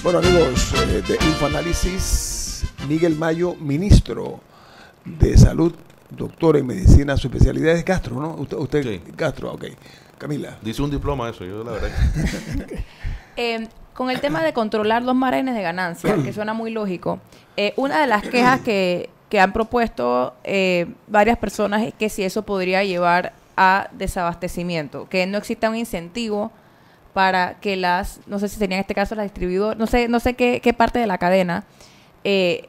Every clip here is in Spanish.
Bueno, amigos de Infoanálisis, Miguel Mayo, ministro de Salud, doctor en medicina, su especialidad es gastro, ¿no? Usted Sí. Gastro, ok. Camila. Dice un diploma eso, yo la verdad. Con el tema de controlar los márgenes de ganancia, que suena muy lógico, una de las quejas que han propuesto varias personas es que si eso podría llevar a desabastecimiento, que no exista un incentivo para que no sé si sería en este caso la distribuidora, no sé qué parte de la cadena, de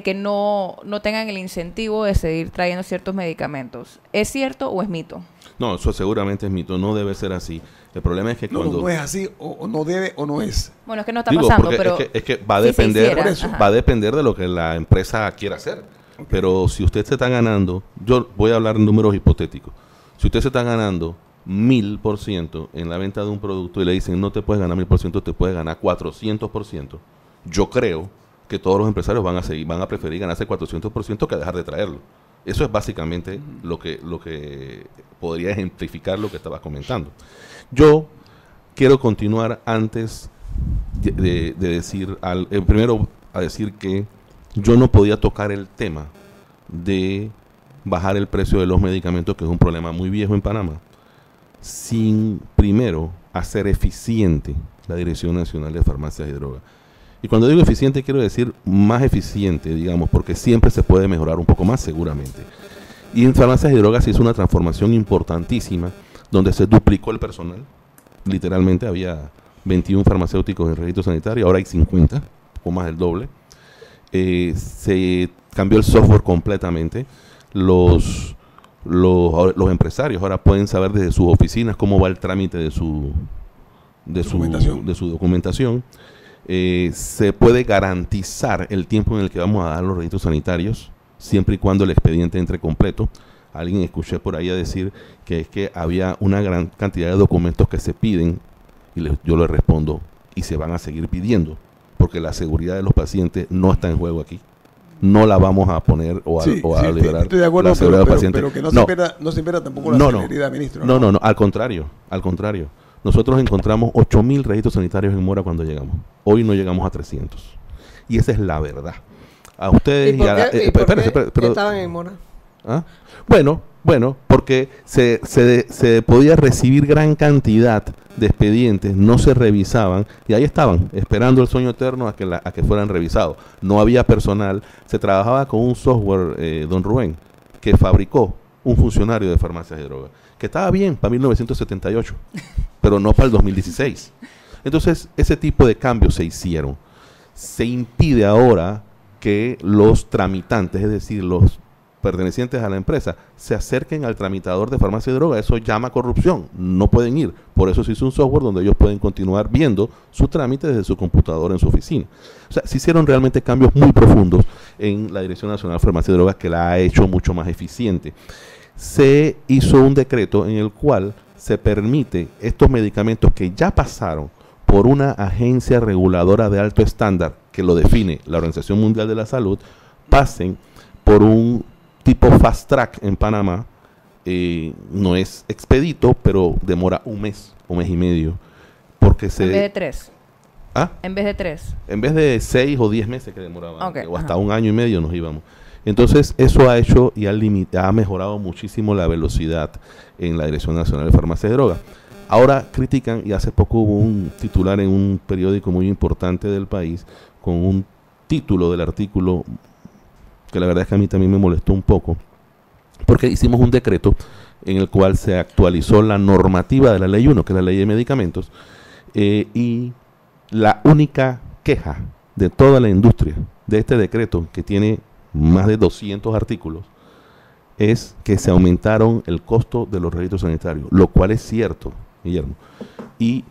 que no tengan el incentivo de seguir trayendo ciertos medicamentos. ¿Es cierto o es mito? No, eso seguramente es mito, no debe ser así. El problema es que No es así, o no debe o no es. Bueno, es que no está pasando, porque pero es que va a si se depender, hiciera, por eso. ajá. va a depender de lo que la empresa quiera hacer. Pero si usted se está ganando, yo voy a hablar en números hipotéticos. Si usted se está ganando 1000% en la venta de un producto y le dicen no te puedes ganar 1000%, te puedes ganar 400%, yo creo que todos los empresarios van a preferir ganarse 400% que dejar de traerlo. Eso es básicamente lo que podría ejemplificar lo que estabas comentando. Yo quiero continuar antes de decir, primero a decir que yo no podía tocar el tema de bajar el precio de los medicamentos, que es un problema muy viejo en Panamá, sin primero hacer eficiente la Dirección Nacional de Farmacias y Drogas. Y cuando digo eficiente, quiero decir más eficiente, digamos, porque siempre se puede mejorar un poco más, seguramente. Y en Farmacias y Drogas se hizo una transformación importantísima, donde se duplicó el personal. Literalmente había 21 farmacéuticos en el registro sanitario, ahora hay 50, o más del doble. Se cambió el software completamente. Los empresarios ahora pueden saber desde sus oficinas cómo va el trámite de su documentación. Se puede garantizar el tiempo en el que vamos a dar los registros sanitarios, siempre y cuando el expediente entre completo. Alguien escuché por ahí a decir que es que había una gran cantidad de documentos que se piden, y yo le respondo, y se van a seguir pidiendo, porque la seguridad de los pacientes no está en juego aquí. No la vamos a poner o a liberar. Estoy de acuerdo, la seguridad del paciente. pero que no se pierda tampoco la celeridad, ministro. No, al contrario. Nosotros encontramos 8.000 registros sanitarios en mora cuando llegamos. Hoy no llegamos a 300. Y esa es la verdad. A ustedes ¿Y por qué estaban en mora? ¿Ah? Bueno, porque se podía recibir gran cantidad de expedientes, no se revisaban, y ahí estaban, esperando el sueño eterno a que fueran revisados. No había personal, se trabajaba con un software, don Rubén, que fabricó un funcionario de Farmacias y Drogas, que estaba bien para 1978, pero no para el 2016. Entonces, ese tipo de cambios se hicieron. Se impide ahora que los tramitantes, es decir, los pertenecientes a la empresa, se acerquen al tramitador de farmacia y droga. Eso llama corrupción, no pueden ir. Por eso se hizo un software donde ellos pueden continuar viendo su trámite desde su computadora en su oficina. O sea, se hicieron realmente cambios muy profundos en la Dirección Nacional de Farmacia y Drogas, que la ha hecho mucho más eficiente. Se hizo un decreto en el cual se permite estos medicamentos que ya pasaron por una agencia reguladora de alto estándar, que lo define la Organización Mundial de la Salud, pasen por un tipo fast track en Panamá. No es expedito, pero demora un mes y medio, porque en vez de 3. ¿Ah? En vez de 3. En vez de 6 o 10 meses que demoraba, Okay, o hasta un año y medio nos íbamos. Entonces eso ha hecho y ha mejorado muchísimo la velocidad en la Dirección Nacional de Farmacia y Drogas. Ahora critican, y hace poco hubo un titular en un periódico muy importante del país con un título del artículo que la verdad es que a mí también me molestó un poco, porque hicimos un decreto en el cual se actualizó la normativa de la Ley 1, que es la Ley de Medicamentos, y la única queja de toda la industria de este decreto, que tiene más de 200 artículos, es que se aumentaron el costo de los registros sanitarios, lo cual es cierto, Guillermo. Y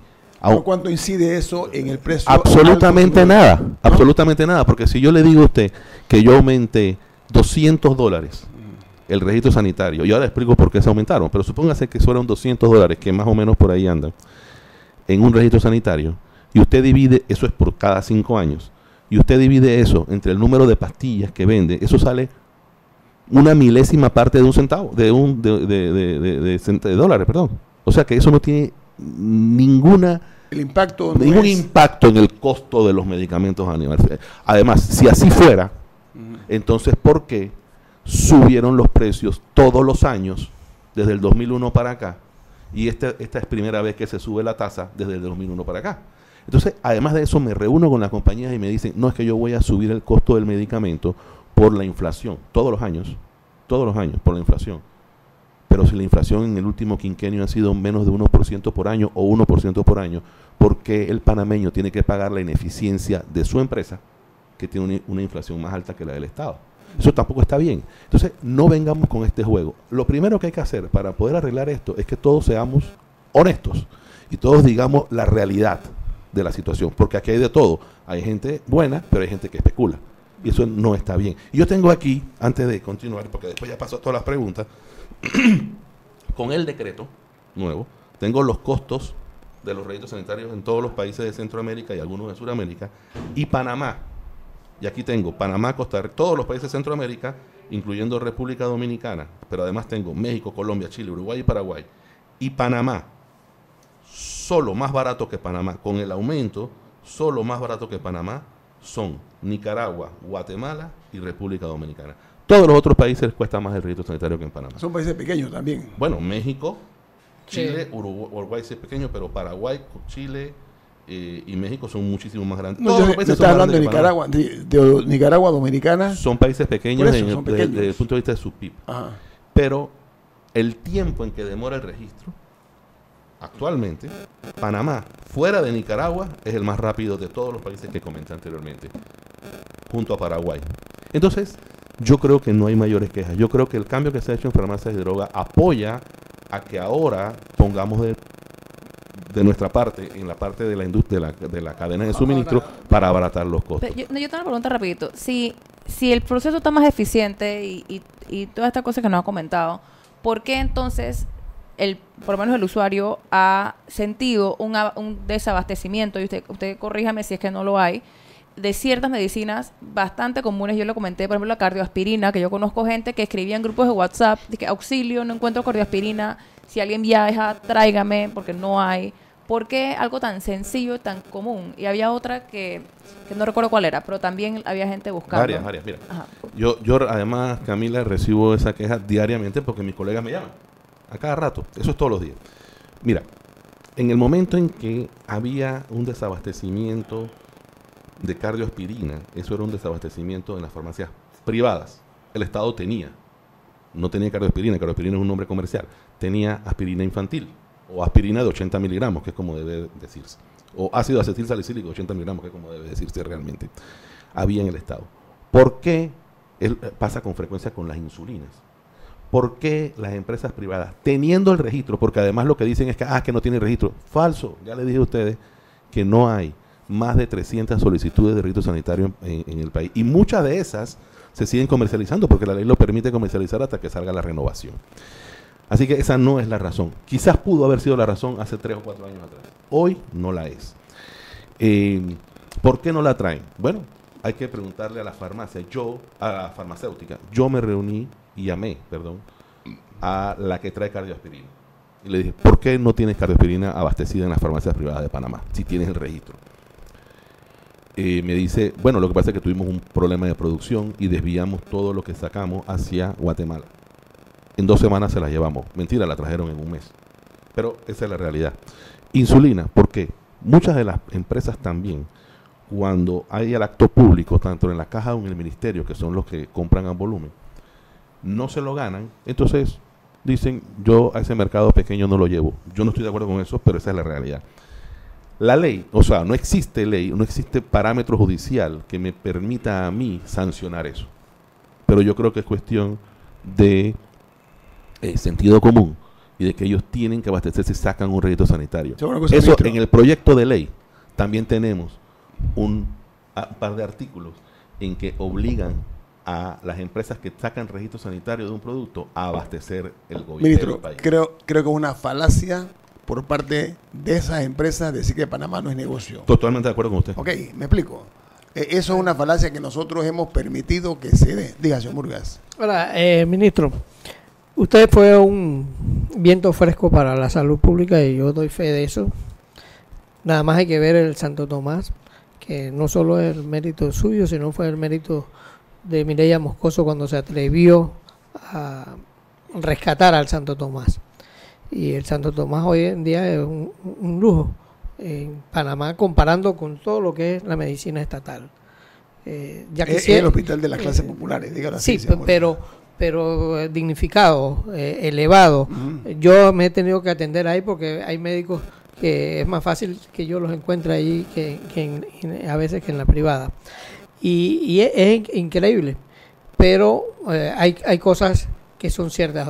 ¿cuánto incide eso en el precio? Absolutamente nada, ¿no? Absolutamente nada, porque si yo le digo a usted que yo aumenté $200 el registro sanitario, y ahora explico por qué se aumentaron, pero supóngase que fueron $200, que más o menos por ahí andan, en un registro sanitario, y usted divide, eso es por cada 5 años, y usted divide eso entre el número de pastillas que vende, eso sale una milésima parte de un centavo, de dólares, perdón. O sea que eso no tiene ninguna El impacto ningún impacto en el costo de los medicamentos a nivel. Además, si así fuera, entonces ¿por qué subieron los precios todos los años desde el 2001 para acá? Y esta es primera vez que se sube la tasa desde el 2001 para acá. Entonces, además de eso, me reúno con las compañías y me dicen, no, es que yo voy a subir el costo del medicamento por la inflación, todos los años por la inflación. Pero si la inflación en el último quinquenio ha sido menos de 1% por año o 1% por año, ¿por qué el panameño tiene que pagar la ineficiencia de su empresa, que tiene una inflación más alta que la del Estado? Eso tampoco está bien. Entonces, no vengamos con este juego. Lo primero que hay que hacer para poder arreglar esto es que todos seamos honestos y todos digamos la realidad de la situación, porque aquí hay de todo. Hay gente buena, pero hay gente que especula. Y eso no está bien. Y yo tengo aquí, antes de continuar, porque después ya pasó todas las preguntas, con el decreto nuevo, tengo los costos de los registros sanitarios en todos los países de Centroamérica y algunos de Sudamérica, y Panamá. Y aquí tengo Panamá, Costa Rica, todos los países de Centroamérica, incluyendo República Dominicana, pero además tengo México, Colombia, Chile, Uruguay y Paraguay. Y Panamá, solo más barato que Panamá, con el aumento, solo más barato que Panamá son Nicaragua, Guatemala y República Dominicana. Todos los otros países les cuesta más el registro sanitario que en Panamá. Son países pequeños también. Bueno, México, Chile, sí. Uruguay sí es pequeño, pero Paraguay, Chile y México son muchísimo más grandes. No, yo estaba hablando de Nicaragua, de Nicaragua, Dominicana. Son países pequeños desde el punto de vista de su PIB. Ajá. Pero el tiempo en que demora el registro, actualmente, Panamá, fuera de Nicaragua, es el más rápido de todos los países que comenté anteriormente, junto a Paraguay. Entonces, yo creo que no hay mayores quejas. Yo creo que el cambio que se ha hecho en farmacias de droga apoya a que ahora pongamos de nuestra parte, en la parte de la industria, de la cadena de suministro, para abaratar los costos. Yo tengo una pregunta rapidito. Si el proceso está más eficiente y todas estas cosas que nos ha comentado, ¿por qué entonces por lo menos el usuario ha sentido un desabastecimiento? Y usted corríjame si es que no lo hay, de ciertas medicinas bastante comunes. Yo lo comenté, por ejemplo, la cardioaspirina, que yo conozco gente que escribía en grupos de WhatsApp, de que auxilio, no encuentro cardioaspirina, si alguien viaja, tráigame, porque no hay. ¿Por qué algo tan sencillo, tan común? Y había otra que no recuerdo cuál era, pero también había gente buscando. Varias, mira. Yo además, Camila, recibo esa queja diariamente porque mis colegas me llaman a cada rato. Eso es todos los días. Mira, en el momento en que había un desabastecimiento de cardioaspirina, eso era un desabastecimiento en las farmacias privadas. El Estado no tenía cardioaspirina es un nombre comercial, tenía aspirina infantil o aspirina de 80 miligramos, que es como debe decirse, o ácido acetil salicílico de 80 miligramos, que es como debe decirse realmente, había en el Estado. ¿Por qué pasa con frecuencia con las insulinas? ¿Por qué las empresas privadas, teniendo el registro, porque además lo que dicen es que no tienen registro? Falso, ya les dije a ustedes que no hay más de 300 solicitudes de registro sanitario en el país. Y muchas de esas se siguen comercializando porque la ley lo permite comercializar hasta que salga la renovación. Así que esa no es la razón. Quizás pudo haber sido la razón hace 3 o 4 años atrás. Hoy no la es. ¿Por qué no la traen? Bueno, hay que preguntarle a la farmacia, a la farmacéutica. Yo me reuní y llamé, a la que trae cardioaspirina. Y le dije, ¿por qué no tienes cardioaspirina abastecida en las farmacias privadas de Panamá, si tienes el registro? Me dice, bueno, lo que pasa es que tuvimos un problema de producción y desviamos todo lo que sacamos hacia Guatemala. En 2 semanas se la llevamos. Mentira, la trajeron en un mes. Pero esa es la realidad. Insulina, ¿por qué? Muchas de las empresas también, cuando hay el acto público, tanto en la caja o en el ministerio, que son los que compran a volumen, no se lo ganan, entonces dicen, yo a ese mercado pequeño no lo llevo. Yo no estoy de acuerdo con eso, pero esa es la realidad. La ley, o sea, no existe ley, no existe parámetro judicial que me permita a mí sancionar eso. Pero yo creo que es cuestión de sentido común y de que ellos tienen que abastecerse si sacan un registro sanitario. Eso en el proyecto de ley también tenemos un par de artículos en que obligan a las empresas que sacan registro sanitario de un producto a abastecer el gobierno del país. Creo que es una falacia por parte de esas empresas decir que Panamá no es negocio. Totalmente de acuerdo con usted. Ok, me explico. Eso es una falacia que nosotros hemos permitido que se dé. Diga, señor Murgas. Ahora, ministro, usted fue un viento fresco para la salud pública y yo doy fe de eso. Nada más hay que ver el Santo Tomás, que no solo es el mérito suyo, sino fue el mérito de Mireya Moscoso cuando se atrevió a rescatar al Santo Tomás. Y el Santo Tomás hoy en día es un lujo en Panamá, comparando con todo lo que es la medicina estatal. Ya que es el hospital de las clases populares, dígalo así. Sí, pero dignificado, elevado. Yo me he tenido que atender ahí porque hay médicos que es más fácil que yo los encuentre ahí a veces que en la privada. Y es increíble, pero hay cosas que son ciertas,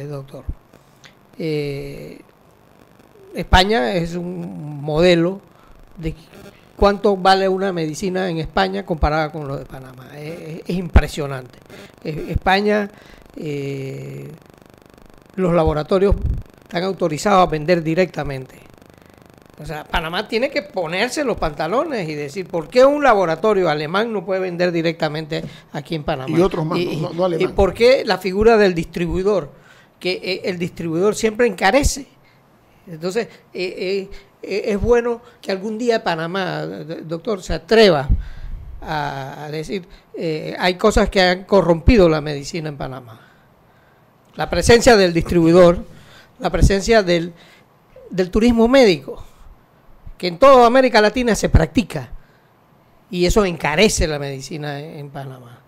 doctor. España es un modelo de cuánto vale una medicina en España comparada con lo de Panamá. Es impresionante. España, los laboratorios están autorizados a vender directamente. O sea, Panamá tiene que ponerse los pantalones y decir, ¿por qué un laboratorio alemán no puede vender directamente aquí en Panamá? Y otros más, no alemán. ¿Y por qué la figura del distribuidor? Que el distribuidor siempre encarece. Entonces, es bueno que algún día Panamá, doctor, se atreva a decir, hay cosas que han corrompido la medicina en Panamá. La presencia del distribuidor, la presencia del turismo médico, que en toda América Latina se practica, y eso encarece la medicina en Panamá.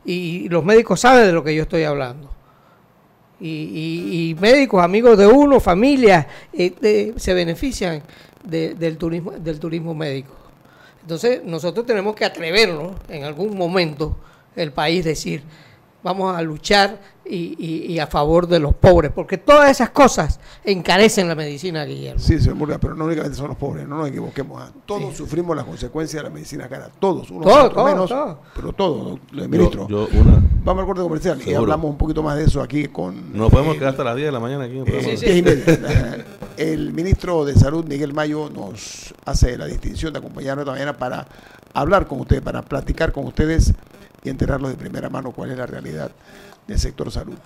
Y los médicos saben de lo que yo estoy hablando. Y médicos, amigos de uno, familias, se benefician del turismo médico. Entonces, nosotros tenemos que atrevernos en algún momento, el país, decir, vamos a luchar y a favor de los pobres, porque todas esas cosas encarecen la medicina, Guillermo. Sí, señor Murga, pero no únicamente son los pobres, no nos equivoquemos. Todos sufrimos las consecuencias de la medicina cara, todos, unos menos, pero todos, ministro. Vamos al corte comercial. Seguro. Y hablamos un poquito más de eso aquí con... Nos podemos quedar hasta las 10 de la mañana aquí. El ministro de Salud, Miguel Mayo, nos hace la distinción de acompañarnos esta mañana para hablar con ustedes, para platicar con ustedes y enterarlos de primera mano cuál es la realidad del sector salud.